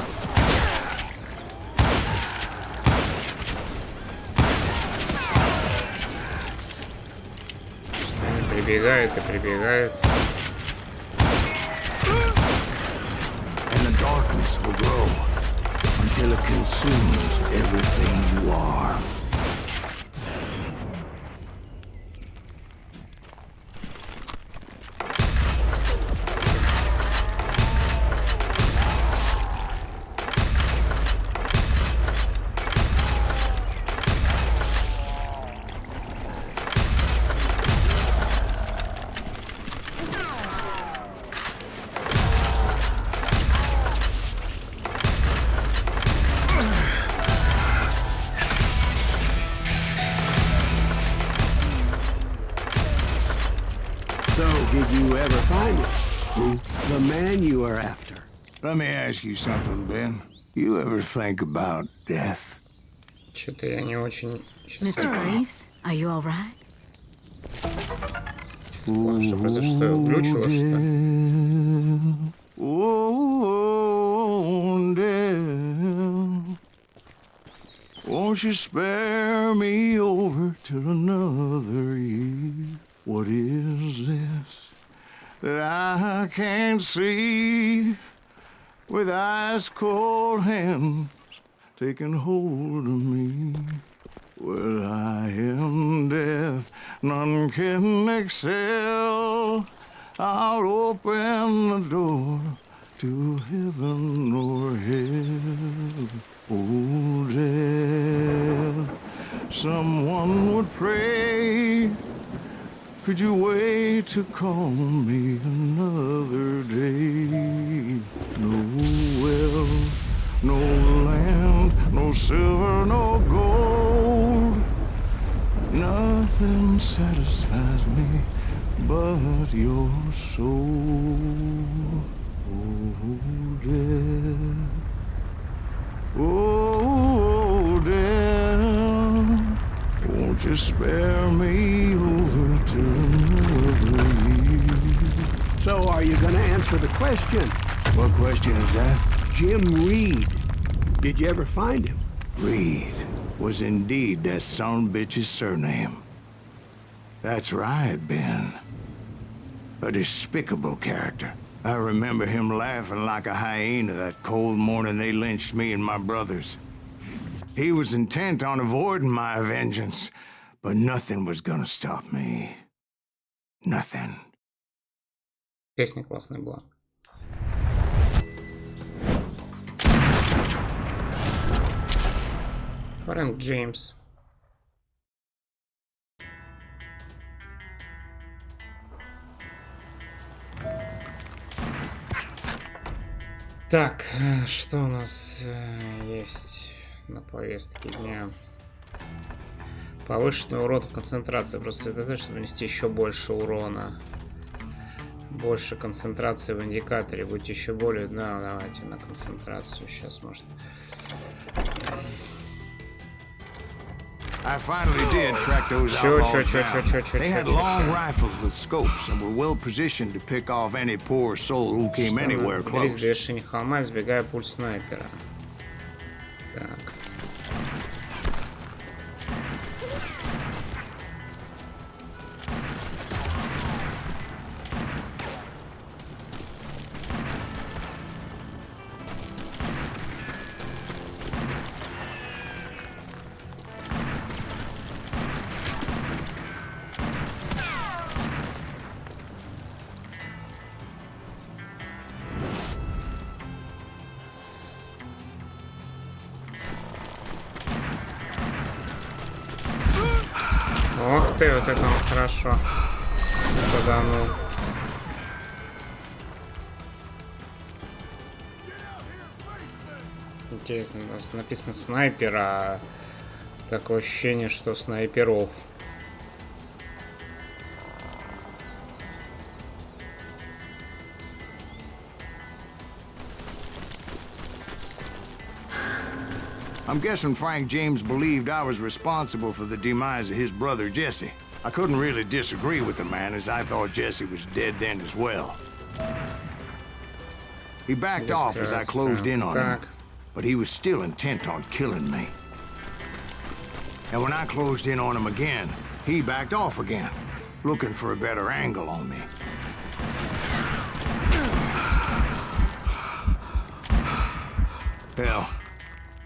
Что они прибегают и прибегают. Darkness will grow until it consumes everything you are. Did you ever find it? Who? The man you are after. Let me ask you something, Ben. You ever think about death? Что-то я не очень... Mr. Graves, are you all right? Что произошло? Глючило, что ли? Oh, death, won't you spare me over till another year? What is this that I can't see with ice cold hands taking hold of me? Well, I am death, none can excel. I'll open the door to heaven or hell. Oh, death, someone would pray. Could you wait to call me another day? No wealth, no land, no silver, no gold. Nothing satisfies me but your soul. Oh, death. Oh, death. Won't you spare me over till another year? So are you gonna answer the question? What question is that? Jim Reed. Did you ever find him? Reed was indeed that son bitch's surname. That's right, Ben. A despicable character. I remember him laughing like a hyena that cold morning they lynched me and my brothers. He was intent on avoiding my vengeance, but nothing was gonna stop me. Nothing. Песня классная была. Фрэнк Джеймс. Так, что у нас есть на повестке дня? Повышенный урон в концентрации. Просто это чтобы нанести еще больше урона. Больше концентрации в индикаторе. Будьте еще более... Да, давайте на концентрацию. Сейчас, может... I finally did track those outlaws down. They had long rifles with scopes and were well positioned to pick off any poor soul who came anywhere close. До вершины холма, избегая пуль снайпера. Так. Ох ты, вот это он хорошо саданул. Интересно, написано снайпер, а такое ощущение, что снайперов. I'm guessing Frank James believed I was responsible for the demise of his brother Jesse. I couldn't really disagree with the man, as I thought Jesse was dead then as well. He backed off as I closed in on him, but he was still intent on killing me. And when I closed in on him again, he backed off again, looking for a better angle on me. Hell,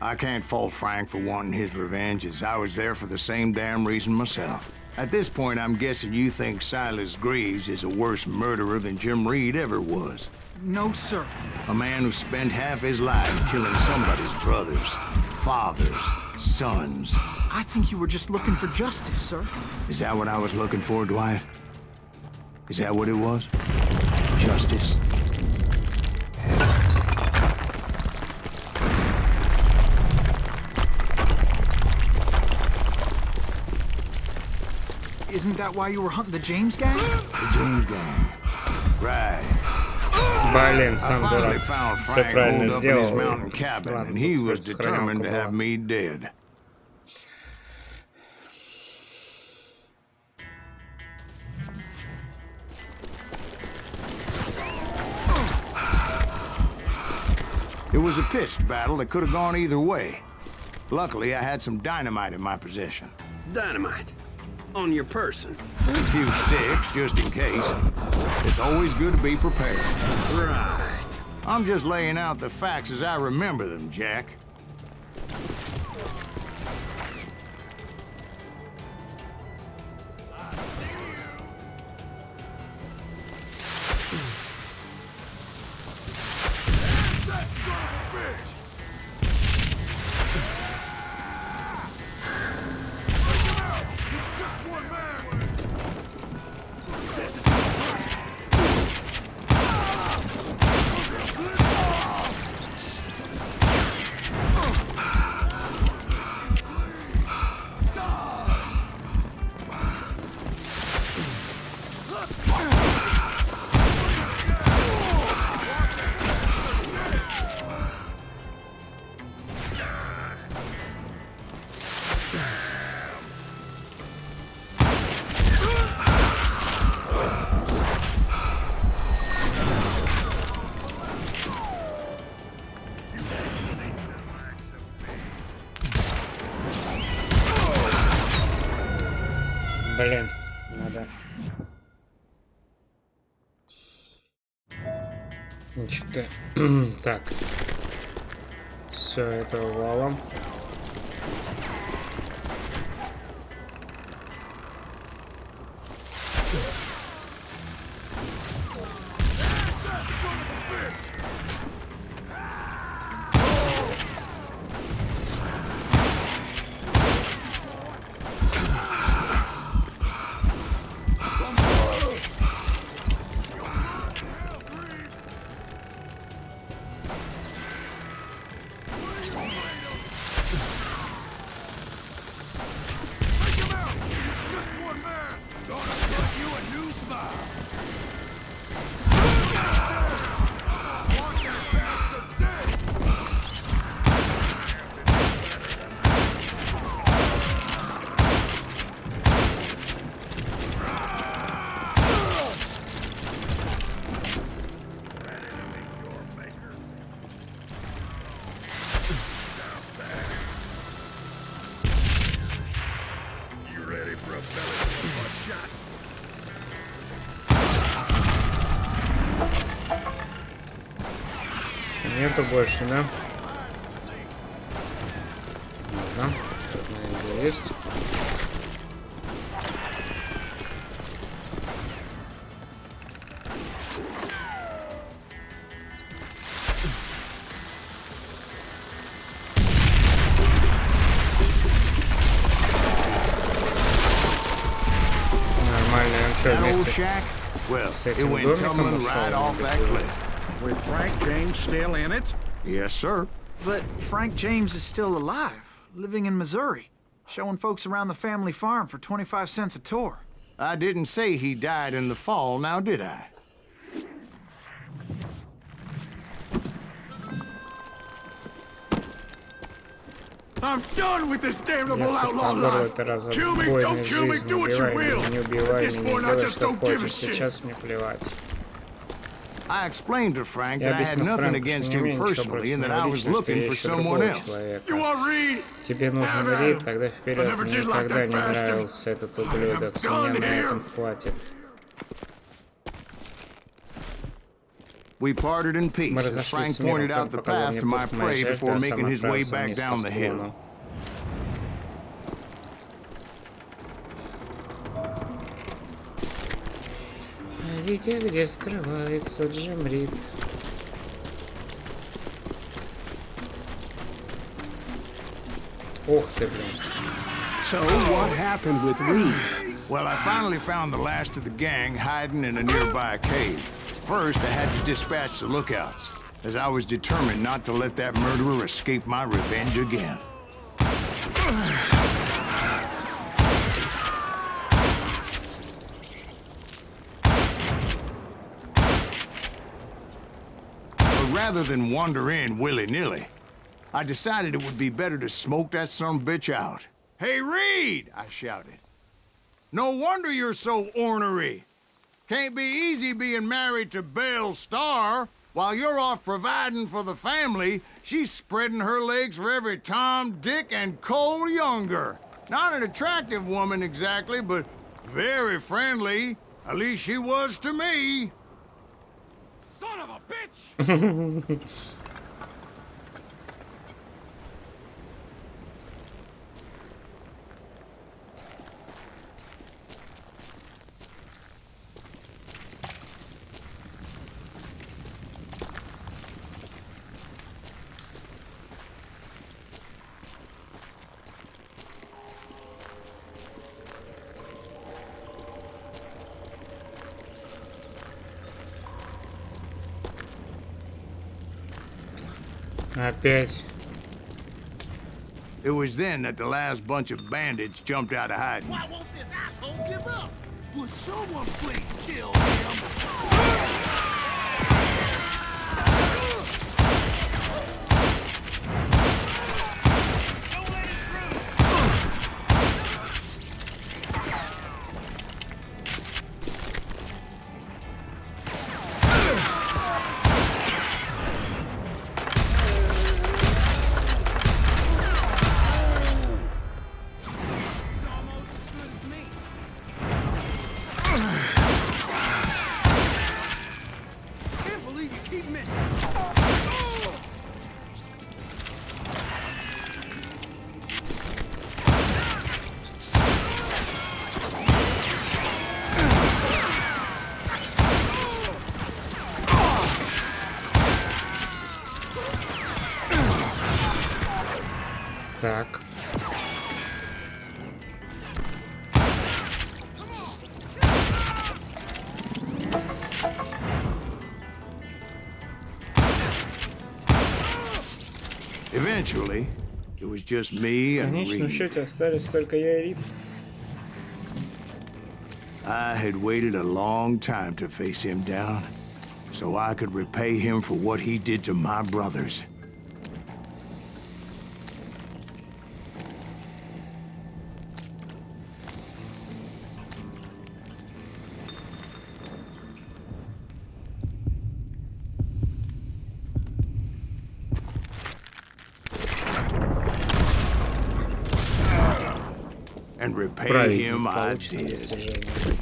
I can't fault Frank for wanting his revenge, as I was there for the same damn reason myself. At this point, I'm guessing you think Silas Greaves is a worse murderer than Jim Reed ever was. No, sir. A man who spent half his life killing somebody's brothers, fathers, sons. I think you were just looking for justice, sir. Is that what I was looking for, Dwight? Is that what it was? Justice? Isn't that why you were hunting the James gang? The James gang. Right. Блин, I сам finally дурак. found Все Frank holed правильно up in his сделал. mountain cabin, Ладно, and he тут was determined to сохранялка have была. me dead. It was a pitched battle that could have gone either way. Luckily, I had some dynamite in my possession. Dynamite. On your person. A few sticks, just in case. It's always good to be prepared. Right. I'm just laying out the facts as I remember them, Jack. Блин, надо. Значит, так. Все это валом. Нету больше, да? Ага, тут, наверное, есть. Нормально, я что, That old вместе shack? Well, с it этим went домиком tumbling right off that ушел? cliff. With Frank James still in it? Yes, sir. But Frank James is still alive, living in Missouri, showing folks around the family farm for 25 cents a tour. I didn't say he died in the fall, now did I? I'm done with this damnable Я outlaw сыпал life. это Kill me, don't разобойной kill me, жизнью. do what you Убивай will. меня, не At убивай this меня, point, I делай, just что don't give a хочешь. shit. Сейчас мне плевать. I explained to Frank Я that I had объяснил nothing Фрэнку, against что не him имею ничего personally and против that I него was лично, что looking я for ищу someone другого else. человека. You want Reed? Тебе нужен Have at Рид, him. тогда I вперед. never Мне did like никогда that не bastard. нравился этот I ублюдок. am С меня done на этом here. хватит. We parted in Мы peace as разошлись Frank с миром. pointed out Фрэнк the показал path мне to my путь к моей prey жертве, before а сам making his way отправился back вниз по down the hill. склону. Видите, где скрывается Джим Рид? Ух ты, блин. So, what happened with Reed? Well, I finally found the last of the gang hiding in a nearby cave. First, I had to dispatch the lookouts, as I was determined not to let that murderer escape my revenge again. But rather than wander in willy-nilly, I decided it would be better to smoke that sumbitch out. Hey, Reed! I shouted. No wonder you're so ornery. Can't be easy being married to Belle Starr. While you're off providing for the family, she's spreading her legs for every Tom, Dick, and Cole younger. Not an attractive woman exactly, but very friendly. At least she was to me. Son of a bitch! Опять. It was then that the last bunch of bandits jumped out of hiding. Why won't this asshole give up? Would someone please kill him? Так. Eventually, it was just me В and конечном Reed. счете остались только я и Рид. I had waited a long time to face him down, so I could repay him for what he did to my brothers. And repay him I Получено did. достижение.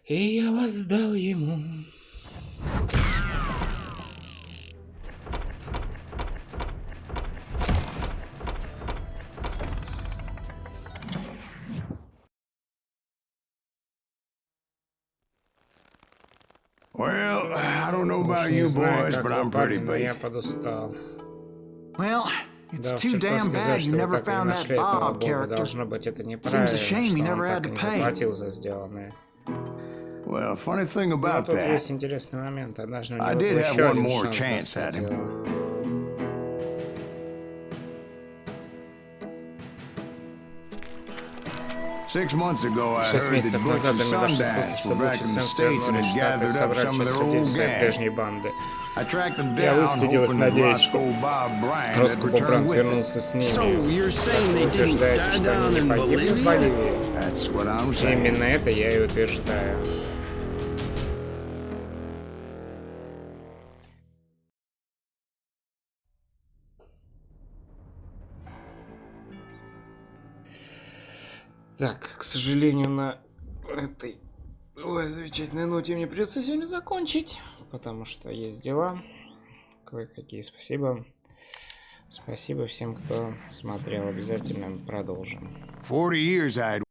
И я воздал ему. Well, I don't know about Не you знаю, boys, как but вы, I'm pretty парни, но я basic. подустал. Well, it's Да, too вчера damn сказал, bad что you вы never так и не found that нашли этого Bob бога. character. Должно быть, это Seems a неправильно, shame you что never он had так и to не pay. заплатил за сделанное. Well, funny thing Но about тут that, есть интересный момент. Однажды у I него did был have еще one один more шанс chance на at him. дело. 6 months ago, I 6 heard that месяцев Butch назад and до меня дошли слухи, Sundance что were Бутч back и in the Сэнс States and вернулись в had Штаты и gathered up собрали some of часть their людей old своей gang. прежней банды. I tracked them Я down, выследил их, hoping that надеясь, что Roscoe Bob Bryant had Роско returned Брант with them. вернулся с So ними. you're saying Вы they didn't утверждаете, die что down они не in погибли в Bolivia? Боливии. That's what I'm saying. Именно это я и утверждаю. Так, к сожалению, на этой замечательной ноте мне придется сегодня закончить, потому что есть дела. Кое-какие спасибо. Спасибо всем, кто смотрел. Обязательно продолжим. 40 years I'd